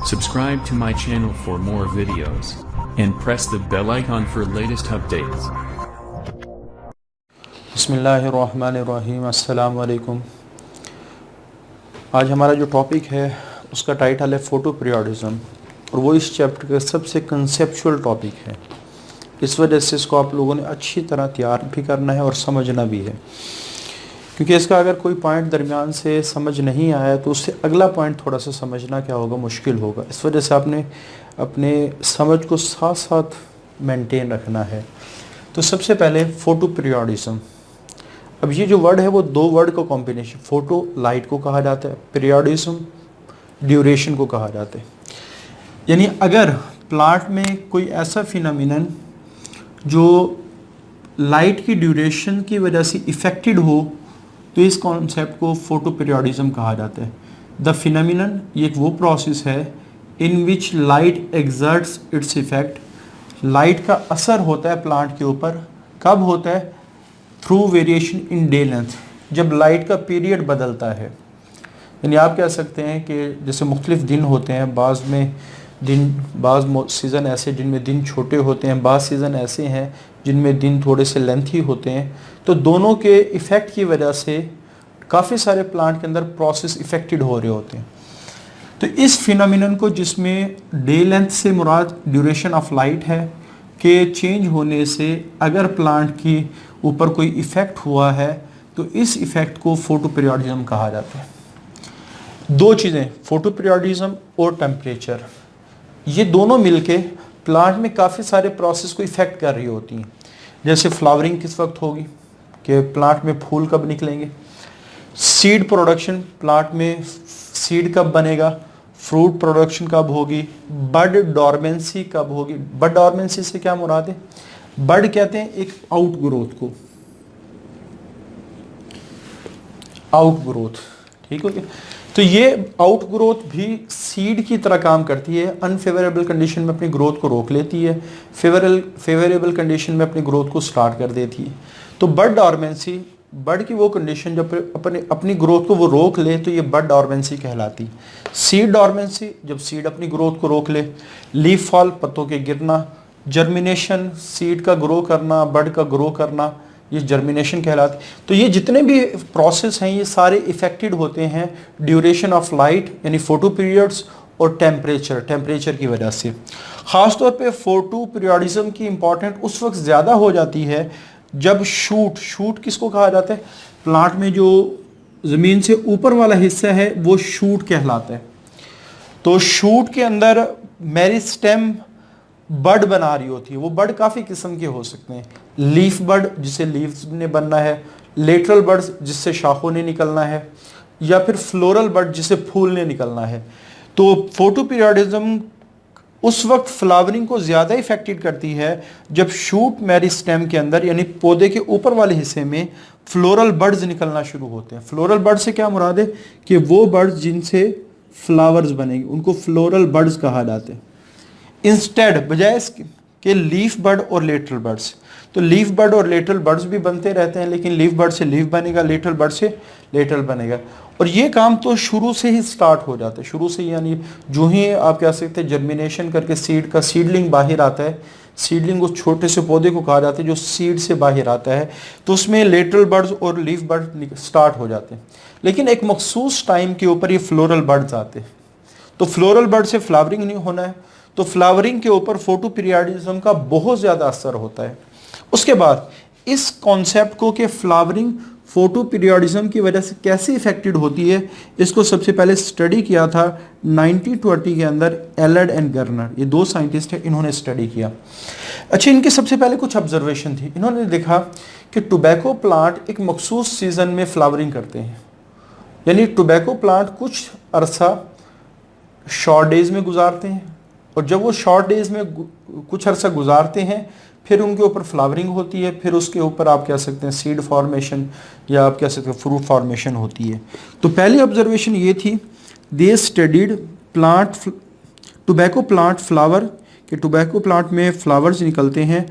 Subscribe to my channel for more videos and press the bell icon for latest updates. बिस्मिल्लाहिर्रहमानिर्रहीम, अस्सलाम वालेकुम। आज हमारा जो टॉपिक है उसका टाइटल है फ़ोटो पीरियोडिज़म, और वो इस चैप्टर का सबसे कंसेप्चुअल टॉपिक है। इस वजह से इसको आप लोगों ने अच्छी तरह तैयार भी करना है और समझना भी है, क्योंकि इसका अगर कोई पॉइंट दरमियान से समझ नहीं आया तो उससे अगला पॉइंट थोड़ा सा समझना क्या होगा, मुश्किल होगा। इस वजह से आपने अपने समझ को साथ साथ मेंटेन रखना है। तो सबसे पहले फ़ोटो पीरियोडिज़म। अब ये जो वर्ड है वो दो वर्ड का कॉम्बिनेशन, फ़ोटो लाइट को कहा जाता है, पीरियोडिज़म ड्यूरेशन को कहा जाता है। यानी अगर प्लांट में कोई ऐसा फिनोमिनन जो लाइट की ड्यूरेशन की वजह से इफ़ेक्टेड हो तो इस कॉन्सेप्ट को फ़ोटो पीरियोडिज़म कहा जाता है। द फिनोमिनन ये एक वो प्रोसेस है in which light exerts its effect. Light का असर होता है प्लांट के ऊपर, कब होता है? Through variation in day length, जब लाइट का पीरियड बदलता है। यानी आप कह सकते हैं कि जैसे मुख्तलिफ दिन होते हैं, बाज़ में दिन, बाज़ सीज़न ऐसे जिनमें दिन छोटे होते हैं, बाज़ सीज़न ऐसे हैं जिनमें दिन थोड़े से लेंथी होते हैं। तो दोनों के इफ़ेक्ट की वजह से काफ़ी सारे प्लांट के अंदर प्रोसेस इफ़ेक्टेड हो रहे होते हैं। तो इस फिनोमिनन को, जिसमें डे लेंथ से मुराद ड्यूरेशन ऑफ लाइट है, के चेंज होने से अगर प्लांट की ऊपर कोई इफ़ेक्ट हुआ है तो इस इफ़ेक्ट को फ़ोटो पीरियोडिज़म कहा जाता है। दो चीज़ें, फ़ोटो पीरियोडिज़म और टेम्परेचर, ये दोनों मिलके प्लांट में काफ़ी सारे प्रोसेस को इफ़ेक्ट कर रही होती हैं। जैसे फ्लावरिंग किस वक्त होगी, कि प्लांट में फूल कब निकलेंगे, सीड प्रोडक्शन, प्लांट में सीड कब बनेगा, फ्रूट प्रोडक्शन कब होगी, बड डॉर्मेंसी कब होगी। बड डॉर्मेंसी से क्या मुराद है? बड कहते हैं एक आउट ग्रोथ को, आउट ग्रोथ, ठीक हो गया। तो ये आउट ग्रोथ भी सीड की तरह काम करती है। अनफेवरेबल कंडीशन में अपनी ग्रोथ को रोक लेती है, फेवरेबल कंडीशन में अपनी ग्रोथ को स्टार्ट कर देती है। तो बड डॉर्मेंसी, बड की वो कंडीशन जब अपनी ग्रोथ को वो रोक ले तो ये बड डॉर्मेंसी कहलाती है। सीड डॉर्मेंसी, जब सीड अपनी ग्रोथ को रोक ले। लीफ फॉल, पत्तों के गिरना। जर्मिनेशन, सीड का ग्रो करना, बड का ग्रो करना, ये जर्मिनेशन कहलाती। तो ये जितने भी प्रोसेस हैं ये सारे इफेक्टेड होते हैं ड्यूरेशन ऑफ लाइट यानी फोटो पीरियड्स और टेम्परेचर की वजह से। ख़ास तौर पे फोटो पीरियोडिज़म की इम्पॉर्टेंट उस वक्त ज़्यादा हो जाती है जब शूट किसको कहा जाता है? प्लांट में जो ज़मीन से ऊपर वाला हिस्सा है वो शूट कहलाता है। तो शूट के अंदर मेरिस्टेम बड बना रही होती है। वो बड काफ़ी किस्म के हो सकते हैं। लीफ बड, जिसे लीव्स ने बनना है, लेटरल बड्स, जिससे शाखों ने निकलना है, या फिर फ्लोरल बड, जिसे फूल ने निकलना है। तो फोटो पीरियोडिज़म उस वक्त फ्लावरिंग को ज़्यादा इफेक्टेड करती है जब शूट मेरिस्टेम के अंदर यानी पौधे के ऊपर वाले हिस्से में फ्लोरल बड्स निकलना शुरू होते हैं। फ्लोरल बड से क्या मुराद है? कि वो बड्स जिनसे फ्लावर्स बनेंगे उनको फ्लोरल बड्स कहा जाते हैं। इंस्टेड, बजाय इसके लीफ बड और लेटरल बड्स। तो लीफ बड और लेटरल बड्स भी बनते रहते हैं, लेकिन लीफ बड से लीफ बनेगा, लेटरल बड से लेटरल बनेगा। और ये काम तो शुरू से ही स्टार्ट हो जाता है, शुरू से, यानी जो ही आप कह सकते हैं जर्मिनेशन करके सीड का सीडलिंग बाहर आता है। सीडलिंग उस छोटे से पौधे को कहा जाता है जो सीड से बाहर आता है, तो उसमें लेटरल बड्स और लीफ बड स्टार्ट हो जाते हैं। लेकिन एक मखसूस टाइम के ऊपर ये फ्लोरल बड्स आते हैं। तो फ्लोरल बड से फ्लावरिंग नहीं होना है, तो फ्लावरिंग के ऊपर फोटो पीरियोडिज़म का बहुत ज़्यादा असर होता है। उसके बाद इस कॉन्सेप्ट को कि फ्लावरिंग फोटो पीरियोडिज़म की वजह से कैसे इफेक्टेड होती है, इसको सबसे पहले स्टडी किया था 1920 के अंदर एलर्ड एंड गर्नर, ये दो साइंटिस्ट हैं, इन्होंने स्टडी किया। अच्छा, इनके सबसे पहले कुछ ऑब्जर्वेशन थी। इन्होंने देखा कि टोबैको प्लांट एक मखसूस सीज़न में फ्लावरिंग करते हैं। यानी टोबैको प्लांट कुछ अरसा शॉर्ट डेज में गुजारते हैं, और जब वो शॉर्ट डेज में कुछ अरसा गुजारते हैं फिर उनके ऊपर फ्लावरिंग होती है, फिर उसके ऊपर आप कह सकते हैं सीड फॉर्मेशन या आप कह सकते हैं फ्रूट फॉर्मेशन होती है। तो पहली ऑब्जर्वेशन ये थी, दे studied plant tobacco plant flower, कि टोबैको प्लांट में फ्लावर्स निकलते हैं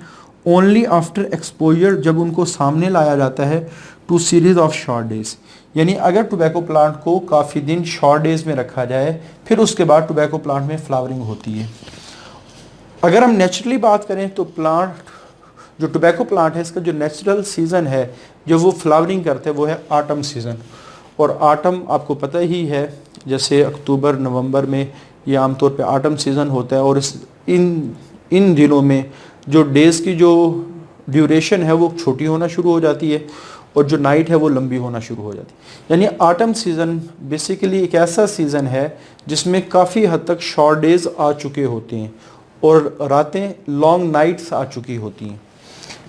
ओनली आफ्टर एक्सपोजर, जब उनको सामने लाया जाता है two series of short days, यानी अगर टोबैको प्लांट को काफ़ी दिन शॉर्ट डेज में रखा जाए फिर उसके बाद टोबैको प्लांट में फ्लावरिंग होती है। अगर हम नेचुरली बात करें तो प्लांट जो टोबैको प्लांट है इसका जो नेचुरल सीज़न है जो वो फ्लावरिंग करते हैं वो है ऑटम सीज़न। और ऑटम आपको पता ही है, जैसे अक्टूबर नवंबर में ये आमतौर पे ऑटम सीज़न होता है और इन दिनों में जो डेज़ की जो ड्यूरेशन है वो छोटी होना शुरू हो जाती है और जो नाइट है वो लंबी होना शुरू हो जाती है। यानी ऑटम सीज़न बेसिकली एक ऐसा सीज़न है जिसमें काफ़ी हद तक शॉर्ट डेज आ चुके होते हैं और रातें लॉन्ग नाइट्स आ चुकी होती हैं।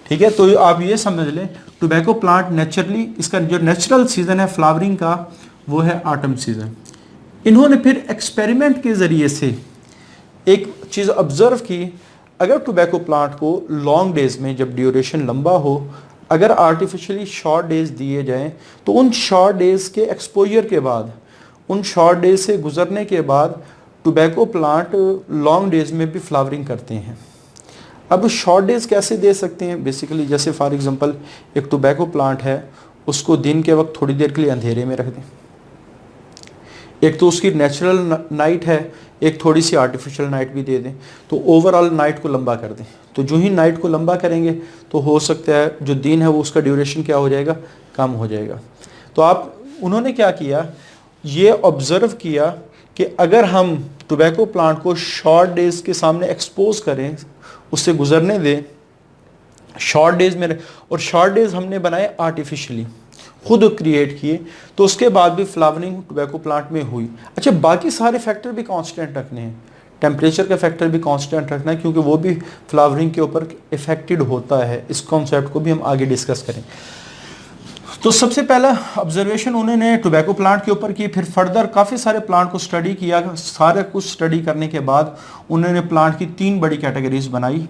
ठीक है, तो आप ये समझ लें टोबैको प्लांट नेचुरली इसका जो नेचुरल सीज़न है फ्लावरिंग का वो है ऑटम सीज़न। इन्होंने फिर एक्सपेरिमेंट के ज़रिए से एक चीज़ ऑब्ज़र्व की, अगर टोबैको प्लांट को लॉन्ग डेज में जब ड्यूरेशन लंबा हो अगर आर्टिफिशियली शॉर्ट डेज दिए जाएं तो उन शॉर्ट डेज के एक्सपोजर के बाद, उन शॉर्ट डेज से गुजरने के बाद टोबैको प्लांट लॉन्ग डेज में भी फ्लावरिंग करते हैं। अब शॉर्ट डेज कैसे दे सकते हैं? बेसिकली जैसे फॉर एग्जांपल एक टोबैको प्लांट है उसको दिन के वक्त थोड़ी देर के लिए अंधेरे में रख दें, एक तो उसकी नेचुरल नाइट है, एक थोड़ी सी आर्टिफिशियल नाइट भी दे दें, तो ओवरऑल नाइट को लंबा कर दें। तो जो ही नाइट को लंबा करेंगे तो हो सकता है जो दिन है वो उसका ड्यूरेशन क्या हो जाएगा, कम हो जाएगा। तो उन्होंने क्या किया, ये ऑब्ज़र्व किया कि अगर हम टोबैको प्लांट को शॉर्ट डेज के सामने एक्सपोज करें, उससे गुजरने दें शॉर्ट डेज में, और शॉर्ट डेज हमने बनाए आर्टिफिशियली, खुद क्रिएट किए, तो उसके बाद भी फ्लावरिंग टोबैको प्लांट में हुई। अच्छा, बाकी सारे फैक्टर भी कांस्टेंट रखने हैं, टेम्परेचर का फैक्टर भी कांस्टेंट रखना है क्योंकि वो भी फ्लावरिंग के ऊपर इफेक्टेड होता है। इस कॉन्सेप्ट को भी हम आगे डिस्कस करें। तो सबसे पहला ऑब्जर्वेशन उन्होंने टोबैको प्लांट के ऊपर की, फिर फर्दर काफ़ी सारे प्लांट को स्टडी किया। सारा कुछ स्टडी करने के बाद उन्होंने प्लांट की 3 बड़ी कैटेगरीज बनाई।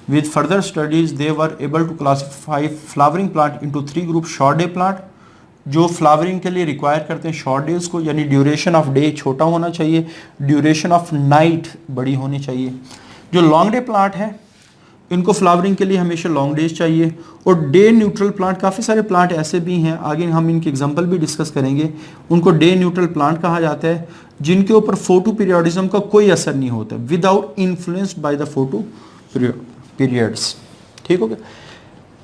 With further studies they were able to classify flowering plant into 3 group. Short day plant जो फ्लावरिंग के लिए रिक्वायर करते हैं शॉर्ट डेज को, यानी ड्यूरेशन ऑफ डे छोटा होना चाहिए, ड्यूरेशन ऑफ नाइट बड़ी होनी चाहिए। जो लॉन्ग डे प्लांट है इनको फ्लावरिंग के लिए हमेशा लॉन्ग डेज चाहिए। और डे न्यूट्रल प्लांट, काफ़ी सारे प्लांट ऐसे भी हैं, आगे हम इनके एग्जांपल भी डिस्कस करेंगे, उनको डे न्यूट्रल प्लांट कहा जाता है, जिनके ऊपर फोटो पीरियडिज्म का कोई असर नहीं होता, without influenced by the photo periods. ठीक हो गया।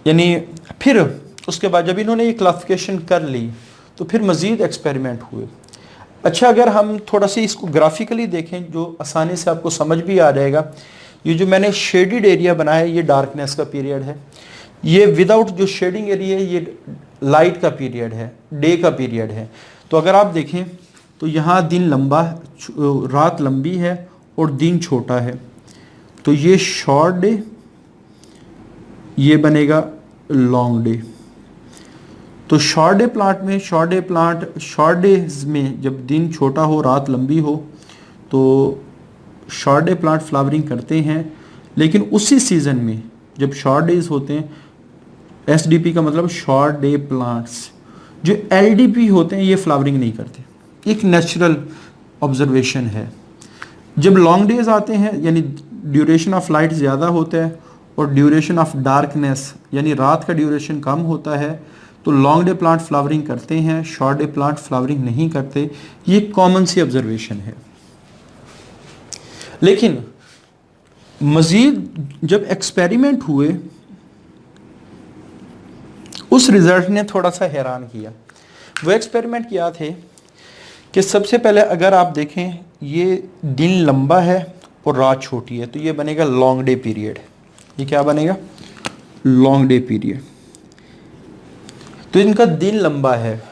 यानी फिर उसके बाद जब इन्होंने ये क्लासिफिकेशन कर ली तो फिर मज़ीद एक्सपेरिमेंट हुए। अच्छा, अगर हम थोड़ा सा इसको ग्राफिकली देखें जो आसानी से आपको समझ भी आ जाएगा, ये जो मैंने शेडिड एरिया बनाया है ये डार्कनेस का पीरियड है, ये विदाउट जो शेडिंग एरिया है ये लाइट का पीरियड है, डे का पीरियड है। तो अगर आप देखें तो यहाँ दिन लंबा, रात लंबी है और दिन छोटा है, तो ये शॉर्ट डे, ये बनेगा लॉन्ग डे। तो शॉर्ट डे प्लांट में, शॉर्ट डेज में जब दिन छोटा हो रात लंबी हो तो शॉर्ट डे प्लांट फ्लावरिंग करते हैं। लेकिन उसी सीज़न में जब शॉर्ट डेज होते हैं, एसडीपी का मतलब शॉर्ट डे प्लांट्स, जो एलडीपी होते हैं ये फ्लावरिंग नहीं करते। एक नेचुरल ऑब्जर्वेशन है। जब लॉन्ग डेज आते हैं यानी ड्यूरेशन ऑफ लाइट ज़्यादा होता है और ड्यूरेशन ऑफ डार्कनेस यानी रात का ड्यूरेशन कम होता है, तो लॉन्ग डे प्लांट फ्लावरिंग करते हैं, शॉर्ट डे प्लांट फ्लावरिंग नहीं करते। ये कॉमन सी ऑब्जर्वेशन है। लेकिन मजीद जब एक्सपेरिमेंट हुए उस रिजल्ट ने थोड़ा सा हैरान किया। वो एक्सपेरिमेंट किया थे कि सबसे पहले अगर आप देखें ये दिन लंबा है और रात छोटी है, तो ये बनेगा लॉन्ग डे पीरियड। ये क्या बनेगा? Long day period. तो इनका दिन लंबा है,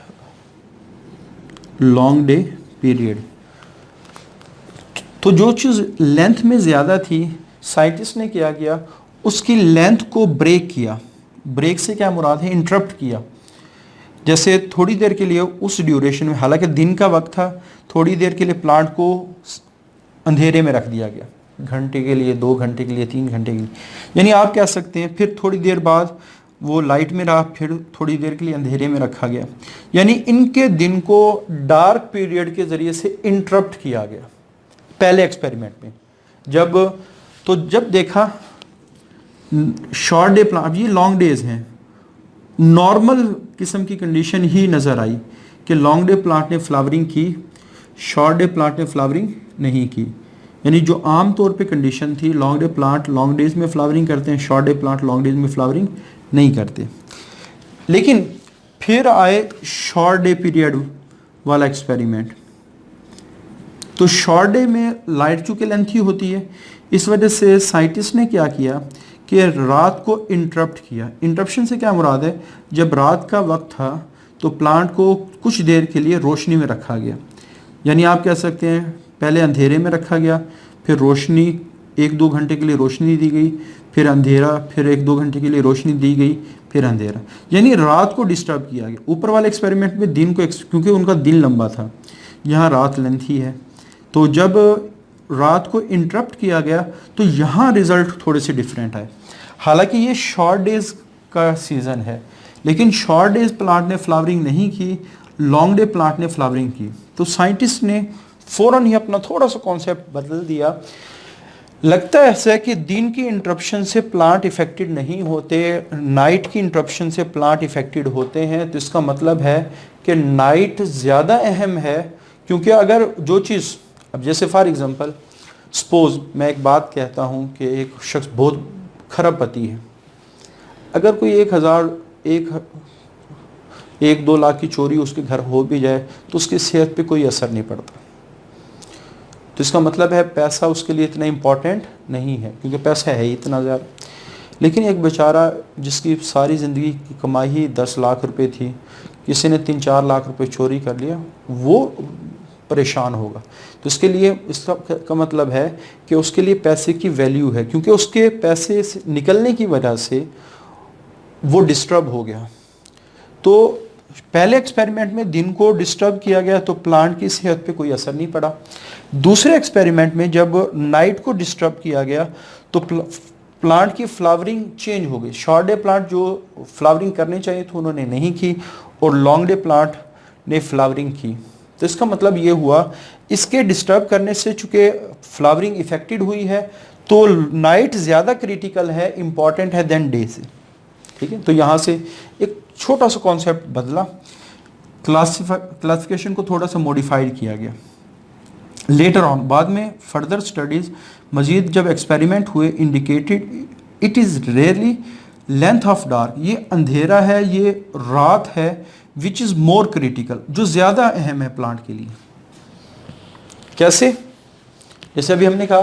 लॉन्ग डे पीरियड। तो जो चीज़ लेंथ में ज़्यादा थी, साइंटिस्ट ने क्या किया, उसकी लेंथ को ब्रेक किया। ब्रेक से क्या मुराद है? इंटरप्ट किया। जैसे थोड़ी देर के लिए उस ड्यूरेशन में, हालांकि दिन का वक्त था, थोड़ी देर के लिए प्लांट को अंधेरे में रख दिया गया, घंटे के लिए, 2 घंटे के लिए, 3 घंटे के लिए। यानी आप कह सकते हैं फिर थोड़ी देर बाद वो लाइट में रहा, फिर थोड़ी देर के लिए अंधेरे में रखा गया। यानी इनके दिन को डार्क पीरियड के ज़रिए से इंटरप्ट किया गया पहले एक्सपेरिमेंट में। जब देखा शॉर्ट डे प्लांट, अब ये लॉन्ग डेज हैं, नॉर्मल किस्म की कंडीशन ही नज़र आई कि लॉन्ग डे प्लांट ने फ्लावरिंग की, शॉर्ट डे प्लांट ने फ्लावरिंग नहीं की। यानी जो आम तौर पे कंडीशन थी, long day plant long days में फ्लावरिंग करते हैं, short day plant long days में फ्लावरिंग नहीं करते। लेकिन फिर आए शॉर्ट डे पीरियड वाला एक्सपेरिमेंट। तो शॉर्ट डे में लाइट चूँकि लेंथी होती है, इस वजह से साइंटिस्ट ने क्या किया कि रात को इंटरप्ट किया। इंटरप्शन से क्या मुराद है, जब रात का वक्त था तो प्लांट को कुछ देर के लिए रोशनी में रखा गया। यानी आप कह सकते हैं पहले अंधेरे में रखा गया, फिर रोशनी 1-2 घंटे के लिए रोशनी दी गई, फिर अंधेरा, फिर 1-2 घंटे के लिए रोशनी दी गई, फिर अंधेरा, यानी रात को डिस्टर्ब किया गया। ऊपर वाले एक्सपेरिमेंट में दिन को, क्योंकि उनका दिन लंबा था, यहाँ रात लेंथी है, तो जब रात को इंटरप्ट किया गया तो यहाँ रिजल्ट थोड़े से डिफरेंट आए। हालांकि ये शॉर्ट डेज का सीज़न है, लेकिन शॉर्ट डेज प्लांट ने फ्लावरिंग नहीं की, लॉन्ग डे प्लांट ने फ्लावरिंग की। तो साइंटिस्ट ने फ़ौरन ही अपना थोड़ा सा कॉन्सेप्ट बदल दिया। लगता है ऐसा है कि दिन की इंटरप्शन से प्लांट इफेक्टेड नहीं होते, नाइट की इंटरप्शन से प्लांट इफेक्टेड होते हैं। तो इसका मतलब है कि नाइट ज़्यादा अहम है, क्योंकि अगर जो चीज़, अब जैसे फॉर एग्जांपल सपोज मैं एक बात कहता हूँ कि एक शख्स बहुत खरबपति है, अगर कोई 1-2 लाख की चोरी उसके घर हो भी जाए तो उसकी सेहत पे कोई असर नहीं पड़ता। तो इसका मतलब है पैसा उसके लिए इतना इम्पोर्टेंट नहीं है, क्योंकि पैसा है ही इतना ज़्यादा। लेकिन एक बेचारा जिसकी सारी ज़िंदगी की कमाई ही 10 लाख रुपए थी, किसी ने 3-4 लाख रुपए चोरी कर लिया, वो परेशान होगा। तो इसके लिए इसका मतलब है कि उसके लिए पैसे की वैल्यू है, क्योंकि उसके पैसे से निकलने की वजह से वो डिस्टर्ब हो गया। तो पहले एक्सपेरिमेंट में दिन को डिस्टर्ब किया गया तो प्लांट की सेहत पे कोई असर नहीं पड़ा। दूसरे एक्सपेरिमेंट में जब नाइट को डिस्टर्ब किया गया तो प्लांट की फ्लावरिंग चेंज हो गई। शॉर्ट डे प्लांट जो फ्लावरिंग करने चाहिए तो उन्होंने नहीं की, और लॉन्ग डे प्लांट ने फ्लावरिंग की। तो इसका मतलब ये हुआ, इसके डिस्टर्ब करने से चूँकि फ्लावरिंग इफेक्टेड हुई है, तो नाइट ज़्यादा क्रिटिकल है, इम्पॉर्टेंट है देन डे से। ठीक है, तो यहाँ से एक छोटा सा कॉन्सेप्ट बदला, क्लासिफिकेशन को थोड़ा सा मॉडिफाइड किया गया। लेटर ऑन बाद में फर्दर स्टडीज मजीद जब एक्सपेरिमेंट हुए, indicated it is rarely length of dark, ये अंधेरा है, ये रात है, विच इज़ मोर क्रिटिकल, जो ज़्यादा अहम है प्लांट के लिए। कैसे? जैसे अभी हमने कहा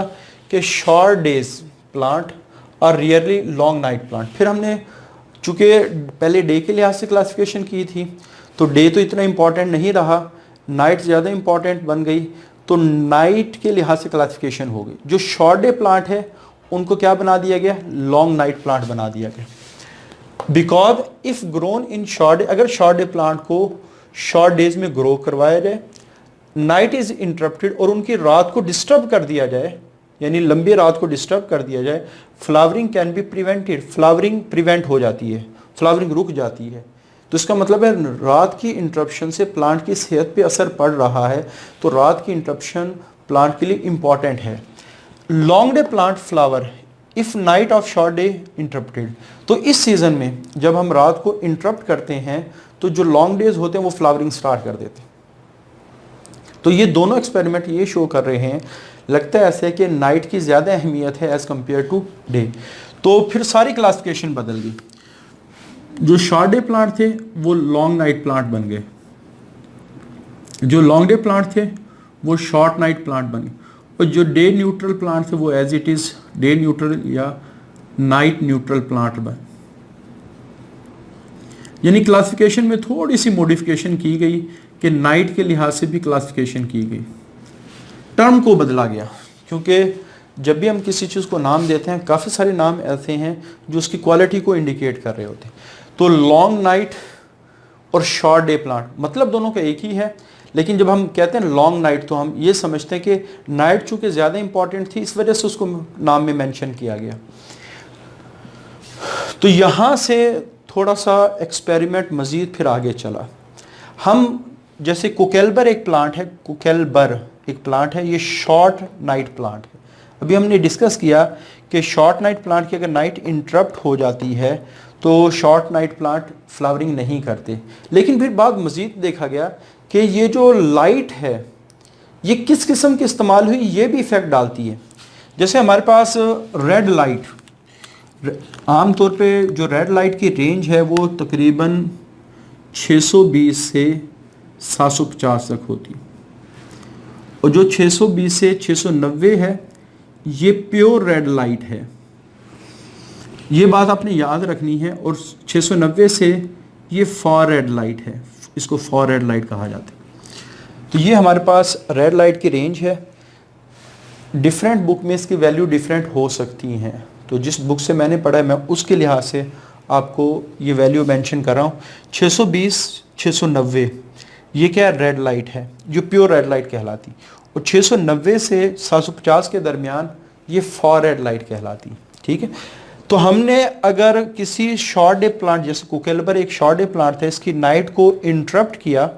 कि शॉर्ट डेज प्लांट और रियरली लॉन्ग नाइट प्लांट। फिर हमने चूँकि पहले डे के लिहाज से क्लासिफिकेशन की थी, तो डे तो इतना इम्पॉर्टेंट नहीं रहा, नाइट ज़्यादा इम्पॉर्टेंट बन गई, तो नाइट के लिहाज से क्लासिफिकेशन हो गई। जो शॉर्ट डे प्लांट है उनको क्या बना दिया गया, लॉन्ग नाइट प्लांट बना दिया गया। Because if grown in short, अगर शॉर्ट डे प्लांट को शॉर्ट डेज में ग्रो करवाया जाए, नाइट इज इंटरप्टेड, और उनकी रात को डिस्टर्ब कर दिया जाए, यानी लंबी रात को डिस्टर्ब कर दिया जाए, flowering can be prevented, flowering prevent हो जाती है, फ्लावरिंग रुक जाती है। तो इसका मतलब है रात की इंटरप्शन से प्लांट की सेहत पे असर पड़ रहा है, तो रात की इंटरप्शन प्लांट के लिए इंपॉर्टेंट है। Long day plant flower if night of short day interrupted, तो इस सीजन में जब हम रात को इंटरप्ट करते हैं तो जो लॉन्ग डेज होते हैं वो फ्लावरिंग स्टार्ट कर देते हैं। तो ये दोनों एक्सपेरिमेंट ये शो कर रहे हैं, लगता है ऐसे कि नाइट की ज़्यादा अहमियत है एज़ कम्पेयर टू डे। तो फिर सारी क्लासिफिकेशन बदल गई, जो शॉर्ट डे प्लांट थे वो लॉन्ग नाइट प्लांट बन गए, जो लॉन्ग डे प्लांट थे वो शॉर्ट नाइट प्लांट बन गए, और जो डे न्यूट्रल प्लांट थे वो as it is day neutral या नाइट न्यूट्रल प्लांट बन। यानी क्लासिफिकेशन में थोड़ी सी मॉडिफिकेशन की गई कि नाइट के लिहाज से भी क्लासिफिकेशन की गई, टर्म को बदला गया। क्योंकि जब भी हम किसी चीज़ को नाम देते हैं, काफ़ी सारे नाम ऐसे हैं जो उसकी क्वालिटी को इंडिकेट कर रहे होते हैं। तो लॉन्ग नाइट और शॉर्ट डे प्लांट मतलब दोनों का एक ही है, लेकिन जब हम कहते हैं लॉन्ग नाइट तो हम ये समझते हैं कि नाइट चूँकि ज़्यादा इंपॉर्टेंट थी, इस वजह से उसको नाम में मेंशन किया गया। तो यहाँ से थोड़ा सा एक्सपेरिमेंट मज़ीद फिर आगे चला। हम जैसे कुकेलबर एक प्लांट है, कुकेलबर एक प्लांट है, ये शॉर्ट नाइट प्लांट है। अभी हमने डिस्कस किया कि शॉर्ट नाइट प्लांट की अगर नाइट इंटरप्ट हो जाती है तो शॉर्ट नाइट प्लांट फ्लावरिंग नहीं करते। लेकिन फिर बाद मज़ीद देखा गया कि ये जो लाइट है ये किस किस्म की इस्तेमाल हुई ये भी इफ़ेक्ट डालती है। जैसे हमारे पास रेड लाइट, आम तौर पे जो रेड लाइट की रेंज है वो तकरीबन 620 से 750 तक होती है, और जो 620 से 690 है ये प्योर रेड लाइट है, ये बात आपने याद रखनी है। और 690 से ये फॉर रेड लाइट है, इसको फॉर रेड लाइट कहा जाता है। तो ये हमारे पास रेड लाइट की रेंज है। डिफरेंट बुक में इसकी वैल्यू डिफरेंट हो सकती हैं, तो जिस बुक से मैंने पढ़ा है मैं उसके लिहाज से आपको ये वैल्यू मेंशन कर रहा हूँ। 620 690 ये क्या है, रेड लाइट है जो प्योर रेड लाइट कहलाती, और 690 से 750 के दरमियान ये फॉर रेड लाइट कहलाती। ठीक है, तो हमने अगर किसी शॉर्ट डे प्लांट जैसे कुकेलबर एक शॉर्ट डे प्लांट था, इसकी नाइट को इंटरप्ट किया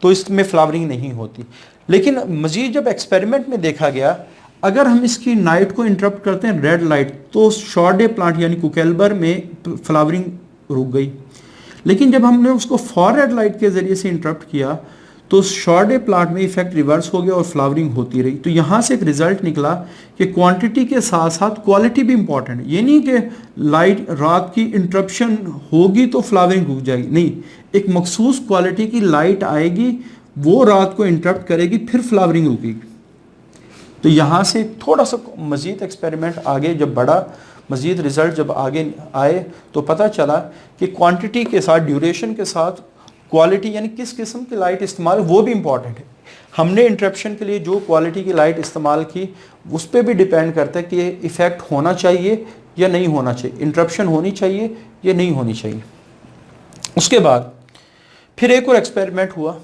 तो इसमें फ्लावरिंग नहीं होती। लेकिन मजीद जब एक्सपेरिमेंट में देखा गया अगर हम इसकी नाइट को इंटरप्ट करते हैं रेड लाइट तो शॉर्ट डे प्लांट यानी कुकेलबर में फ्लावरिंग रुक गई। लेकिन जब हमने उसको फॉर रेड लाइट के जरिए से इंटरप्ट किया तो शॉर्ट डे प्लांट में इफेक्ट रिवर्स हो गया और फ्लावरिंग होती रही। तो यहाँ से एक रिजल्ट निकला कि क्वांटिटी के साथ साथ क्वालिटी भी इंपॉर्टेंट है। ये नहीं कि लाइट रात की इंटरप्शन होगी तो फ्लावरिंग रुक जाएगी, नहीं, एक मखसूस क्वालिटी की लाइट आएगी वो रात को इंटरप्ट करेगी फिर फ्लावरिंग रुकेगी। तो यहाँ से थोड़ा सा मज़ीद एक्सपेरिमेंट आगे जब बढ़ा, मज़ीद रिजल्ट जब आगे आए तो पता चला कि क्वांटिटी के साथ ड्यूरेशन के साथ क्वालिटी यानी किस किस्म की लाइट इस्तेमाल वो भी इम्पॉर्टेंट है। हमने इंटरप्शन के लिए जो क्वालिटी की लाइट इस्तेमाल की उस पर भी डिपेंड करता है कि इफ़ेक्ट होना चाहिए या नहीं होना चाहिए, इंटरप्शन होनी चाहिए या नहीं होनी चाहिए। उसके बाद फिर एक और एक्सपेरिमेंट हुआ।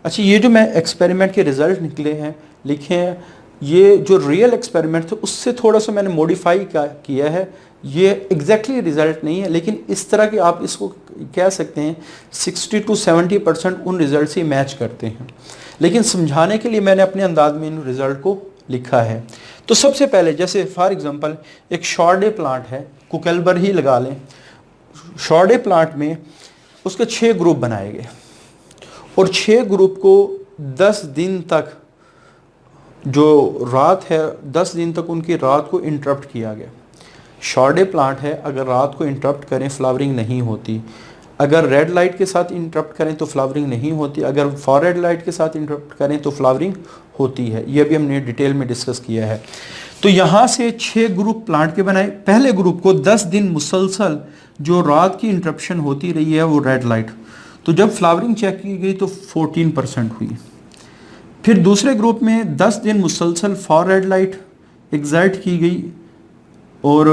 अच्छा, ये जो मैं एक्सपेरिमेंट के रिज़ल्ट निकले हैं लिखे हैं, ये जो रियल एक्सपेरिमेंट थे उससे थोड़ा सा मैंने मॉडिफाई किया है। ये एग्जैक्टली रिज़ल्ट नहीं है, लेकिन इस तरह के आप इसको कह सकते हैं 60 to 70% उन रिज़ल्ट से मैच करते हैं। लेकिन समझाने के लिए मैंने अपने अंदाज में इन रिज़ल्ट को लिखा है। तो सबसे पहले जैसे फॉर एग्जांपल एक शॉर्ट डे प्लांट है, कुकेलबर ही लगा लें। शॉर्ट डे प्लांट में उसके 6 ग्रुप बनाए गए और 6 ग्रुप को 10 दिन तक जो रात है 10 दिन तक उनकी रात को इंटरप्ट किया गया। शॉर्ट डे प्लांट है, अगर रात को इंटरप्ट करें फ्लावरिंग नहीं होती, अगर रेड लाइट के साथ इंटरप्ट करें तो फ्लावरिंग नहीं होती, अगर फॉर रेड लाइट के साथ इंटरप्ट करें तो फ्लावरिंग होती है। ये भी हमने डिटेल में डिस्कस किया है। तो यहाँ से 6 ग्रुप प्लांट के बनाए। पहले ग्रुप को 10 दिन मुसलसल जो रात की इंटरप्शन होती रही है वो रेड लाइट, तो जब फ्लावरिंग चेक की गई तो 14% हुई। फिर दूसरे ग्रुप में 10 दिन मुसलसल फॉर रेड लाइट एग्जर्ट की गई और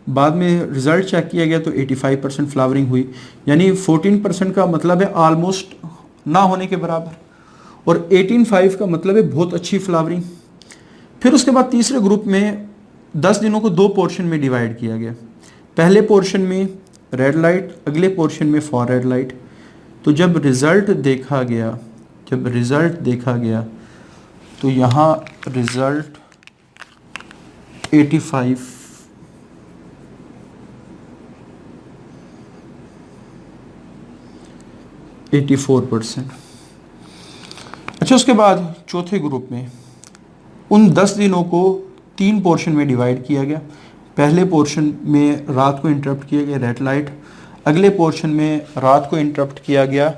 बाद में रिज़ल्ट चेक किया गया तो 85% फ्लावरिंग हुई, यानी 14% का मतलब है आलमोस्ट ना होने के बराबर, और 18.5 का मतलब है बहुत अच्छी फ्लावरिंग। फिर उसके बाद तीसरे ग्रुप में 10 दिनों को 2 पोर्शन में डिवाइड किया गया। पहले पोर्शन में रेड लाइट, अगले पोर्शन में फॉर रेड लाइट। तो जब रिज़ल्ट देखा गया तो यहाँ रिज़ल्ट 84%। अच्छा, उसके बाद चौथे ग्रुप में उन 10 दिनों को 3 पोर्शन में डिवाइड किया गया। पहले पोर्शन में रात को इंटरप्ट किया गया रेड लाइट, अगले पोर्शन में रात को इंटरप्ट किया गया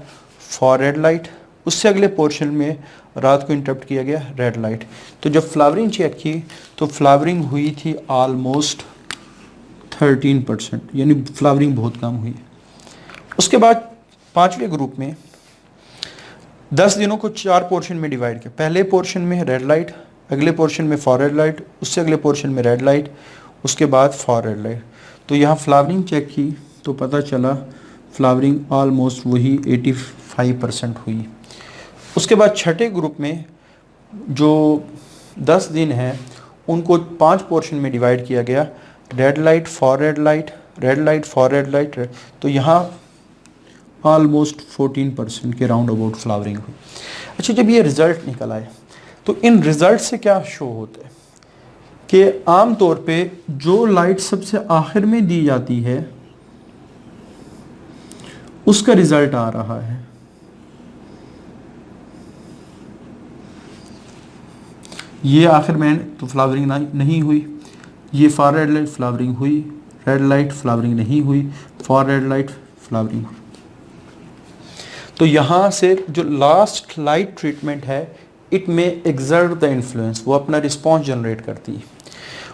फॉर रेड लाइट, उससे अगले पोर्शन में रात को इंटरप्ट किया गया रेड लाइट। तो जब फ्लावरिंग चेक की तो फ्लावरिंग हुई थी ऑलमोस्ट 13%, यानी फ्लावरिंग बहुत कम हुई। उसके बाद पांचवें ग्रुप में 10 दिनों को 4 पोर्शन में डिवाइड किया। पहले पोर्शन में रेड लाइट, अगले पोर्शन में फॉर रेड लाइट, उससे अगले पोर्शन में रेड लाइट, उसके बाद फॉर रेड लाइट। तो यहाँ फ्लावरिंग चेक की तो पता चला फ्लावरिंग ऑलमोस्ट वही 85% हुई। उसके बाद छठे ग्रुप में जो 10 दिन हैं उनको 5 पोर्शन में डिवाइड किया गया, red light for red light, red light for red light. तो यहाँ ऑलमोस्ट 14% के राउंड अबाउट फ्लावरिंग हुई। अच्छा, जब ये रिज़ल्ट निकल आए तो इन रिज़ल्ट से क्या शो होता है कि आम तौर पे जो लाइट सबसे आखिर में दी जाती है उसका रिजल्ट आ रहा है। ये आखिर में तो फ्लावरिंग नहीं हुई, ये फार रेड लाइट फ्लावरिंग हुई, रेड लाइट फ्लावरिंग नहीं हुई, फार रेड लाइट फ्लावरिंग हुई। तो यहाँ से जो लास्ट लाइट ट्रीटमेंट है इट में एक्सर्ट द इन्फ्लुएंस, वो अपना रिस्पॉन्स जनरेट करती है।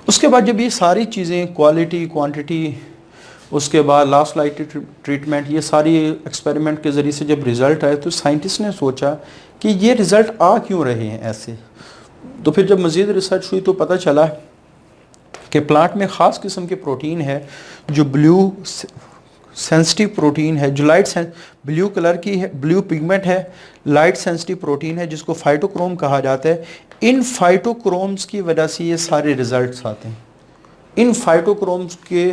उसके बाद जब ये सारी चीज़ें क्वालिटी क्वांटिटी, उसके बाद लास्ट लाइट ट्रीटमेंट, ये सारी एक्सपेरिमेंट के ज़रिए से जब रिज़ल्ट आए तो साइंटिस्ट ने सोचा कि ये रिज़ल्ट आ क्यों रहे हैं ऐसे। तो फिर जब मज़ीद रिसर्च हुई तो पता चला कि प्लांट में ख़ास किस्म के प्रोटीन है जो ब्लू सेंसिटिव प्रोटीन है, जो लाइट ब्लू कलर की है, ब्लू पिगमेंट है, लाइट सेंसिटिव प्रोटीन है जिसको फाइटोक्रोम कहा जाता है। इन फाइटोक्रोम्स की वजह से ये सारे रिजल्ट्स आते हैं। इन फाइटोक्रोम्स के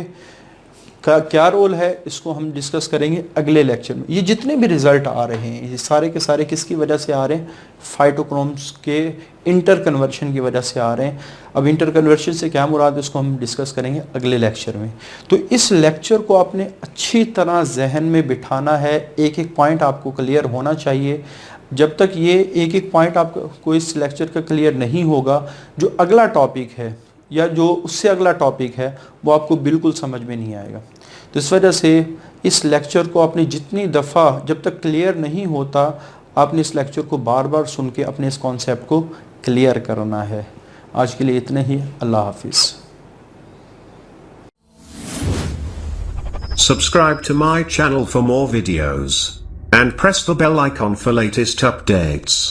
का क्या रोल है इसको हम डिस्कस करेंगे अगले लेक्चर में। ये जितने भी रिजल्ट आ रहे हैं ये सारे के सारे किसकी वजह से आ रहे हैं? फाइटोक्रोम्स के इंटर कन्वर्शन की वजह से आ रहे हैं। अब इंटर कन्वर्शन से क्या मुराद है इसको हम डिस्कस करेंगे अगले लेक्चर में। तो इस लेक्चर को आपने अच्छी तरह जहन में बिठाना है, एक एक पॉइंट आपको क्लियर होना चाहिए। जब तक ये एक एक पॉइंट आपको इस लेक्चर का क्लियर नहीं होगा, जो अगला टॉपिक है या जो उससे अगला टॉपिक है वो आपको बिल्कुल समझ में नहीं आएगा। तो इस वजह से इस लेक्चर को आपने जितनी दफ़ा जब तक क्लियर नहीं होता आपने इस लेक्चर को बार बार सुन के अपने इस कॉन्सेप्ट को क्लियर करना है। आज के लिए इतना ही। अल्लाह हाफिज़। Subscribe to my channel for more videos and press the bell icon for latest updates.